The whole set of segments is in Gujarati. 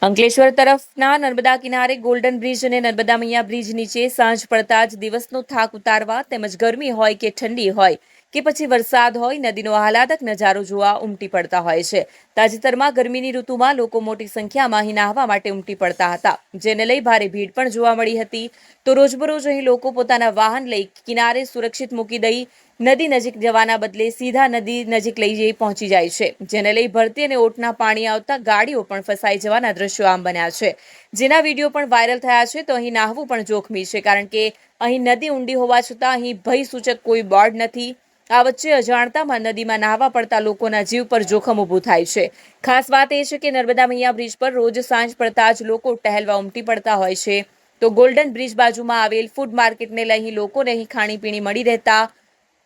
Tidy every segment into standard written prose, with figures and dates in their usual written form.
અંકલેશ્વર તરફના નર્મદા કિનારે ગોલ્ડન બ્રિજ અને નર્મદા મૈયા બ્રિજ નીચે સાંજ પડતા જ દિવસનો થાક ઉતારવા તેમજ ગરમી હોય કે ઠંડી હોય કે પછી વરસાદ હોય નદીનો આહલાદક નજારો જોવા ઉમટી પડતા હોય છે। તાજેતરમાં ગરમીની ઋતુમાં લોકો મોટી સંખ્યામાં અહીં નાહવા માટે ઉમટી પડતા હતા, જેને લઈ ભારે ભીડ પણ જોવા મળી હતી। તો રોજબરોજ અહીં લોકો પોતાના વાહન લઈ કિનારે સુરક્ષિત મૂકી દઈ નદી નજીક જવાના બદલે સીધા નદી નજીક લઈ જઈ પહોંચી જાય છે, જેને લઈ ભરતી અને ઓટના પાણી આવતા ગાડીઓ પણ ફસાઈ જવાના દ્રશ્યો આમ બન્યા છે, જેના વિડીયો પણ વાયરલ થયા છે। તો અહીં નાહવું પણ જોખમી છે, કારણ કે અહીં નદી ઊંડી હોવા છતાં અહીં ભય સૂચક કોઈ બોર્ડ નથી। આ વચ્ચે અજાણતામાં નદીમાં નાહવા પડતા લોકોના જીવ પર જોખમ ઊભું થાય છે। ખાસ વાત એ છે કે નર્મદા મૈયા બ્રિજ પર રોજ સાંજ પડતા જ લોકો ટહેલવા ઉમટી પડતા હોય છે। તો ગોલ્ડન બ્રિજ બાજુમાં આવેલ ફૂડ માર્કેટને લઈ લોકોને અહીં ખાણીપીણી મળી રહેતા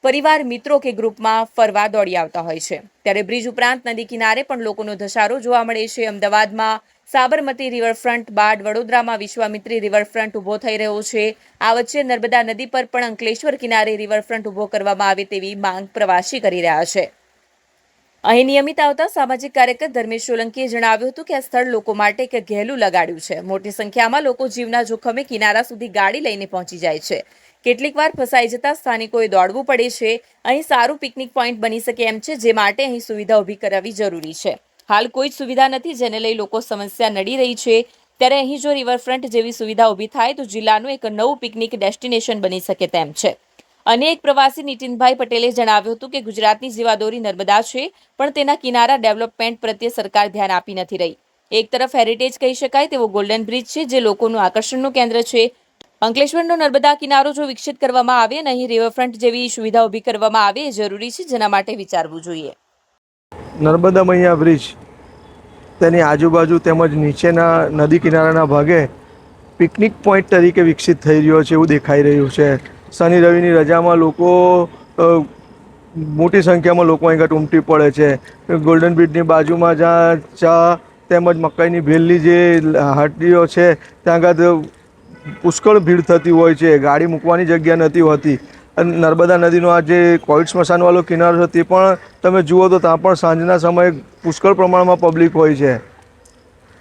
પરિવાર મિત્રો કે ગ્રુપમાં ફરવા દોડી આવતા હોય છે। ત્યારે બ્રિજ ઉપરાંત નદી કિનારે પણ લોકોનો ધસારો જોવા મળે છે। અમદાવાદમાં સાબરમતી રિવરફ્રન્ટ બાદ વડોદરામાં વિશ્વામિત્રી રિવરફ્રન્ટ ઊભો થઈ રહ્યો છે। આ વચ્ચે નર્મદા નદી પર પણ અંકલેશ્વર કિનારે રિવરફ્રન્ટ ઊભો કરવામાં આવે તેવી માંગ પ્રવાસી કરી રહ્યા છે। અહીં નિયમિત આવતા સામાજિક કાર્યકર ધર્મેશ સોલંકીએ જણાવ્યું હતું કે આ સ્થળ લોકો માટે એક ઘેલું લગાડ્યું છે। મોટી સંખ્યામાં લોકો જીવના જોખમે કિનારા સુધી ગાડી લઈને પહોંચી જાય છે। કેટલીક વાર ફસાઈ જતા સ્થાનિકોએ દોડવું પડે છે। અહીં સારું પિકનિક પોઈન્ટ બની શકે એમ છે, જે માટે અહીં સુવિધા ઊભી કરાવવી જરૂરી છે। હાલ કોઈ જ સુવિધા નથી, જેને લઈ લોકો સમસ્યા નડી રહી છે। ત્યારે અહીં જો રિવરફ્રન્ટ જેવી સુવિધા ઊભી થાય તો જિલ્લાનું એક નવું પિકનિક ડેસ્ટિનેશન બની શકે તેમ છે। અને એક પ્રવાસી નીતિનભાઈ પટેલે જણાવ્યું હતું કે ગુજરાતની જીવાદોરી નર્મદા છે, પણ તેના કિનારા ડેવલપમેન્ટ પ્રત્યે સરકાર ધ્યાન આપી નથી રહી। એક તરફ હેરિટેજ કહી શકાય તેવો ગોલ્ડન બ્રિજ છે, જે લોકોનું આકર્ષણનું કેન્દ્ર છે। અંકલેશ્વરનો નર્મદા કિનારો જો વિકસિત કરવામાં આવે અને અહીં રિવરફ્રન્ટ જેવી સુવિધા ઊભી કરવામાં આવે એ જરૂરી છે, જેના માટે વિચારવું જોઈએ। નર્મદા મૈયા બ્રિજ તેની આજુબાજુ તેમજ નીચેના નદી કિનારાના ભાગે પિકનિક પોઈન્ટ તરીકે વિકસિત થઈ રહ્યો છે એવું દેખાઈ રહ્યું છે। શનિ રવિની રજામાં લોકો મોટી સંખ્યામાં લોકો અહીં ઉમટી પડે છે। ગોલ્ડન બ્રિજની બાજુમાં જ્યાં ચા તેમજ મકાઈની ભેલની જે હાટીઓ છે ત્યાં આગળ પુષ્કળ ભીડ થતી હોય છે। ગાડી મૂકવાની જગ્યા નથી હોતી। અને નર્મદા નદીનો આ જે કોવિડ સ્મશાનવાળો કિનારો છે તે પણ તમે જુઓ તો ત્યાં પણ સાંજના સમયે પુષ્કળ પ્રમાણમાં પબ્લિક હોય છે।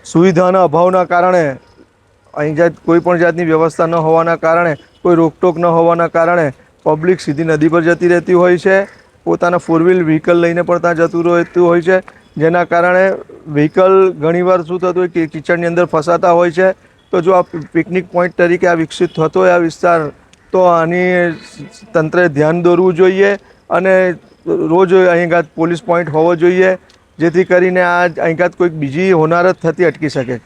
સુવિધાના અભાવના કારણે અહીં કોઈ પણ જાતની વ્યવસ્થા ન હોવાના કારણે, કોઈ રોકટોક ન હોવાના કારણે પબ્લિક સીધી નદી પર જતી રહેતી હોય છે। પોતાના ફોર વ્હીલ વ્હીકલ લઈને પણ ત્યાં જતું રહેતું હોય છે, જેના કારણે વ્હીકલ ઘણીવાર શું થતું હોય કે કિચડની અંદર ફસાતા હોય છે। તો જો આ પિકનિક પોઈન્ટ તરીકે આ વિકસિત થતો હોય આ વિસ્તાર, તો આની તંત્રએ ધ્યાન દોરવું જોઈએ અને રોજ અહીં પોલીસ પોઈન્ટ હોવો જોઈએ, જેથી કરીને આ અહીં કોઈક બીજી હોનારત થતી અટકી શકે।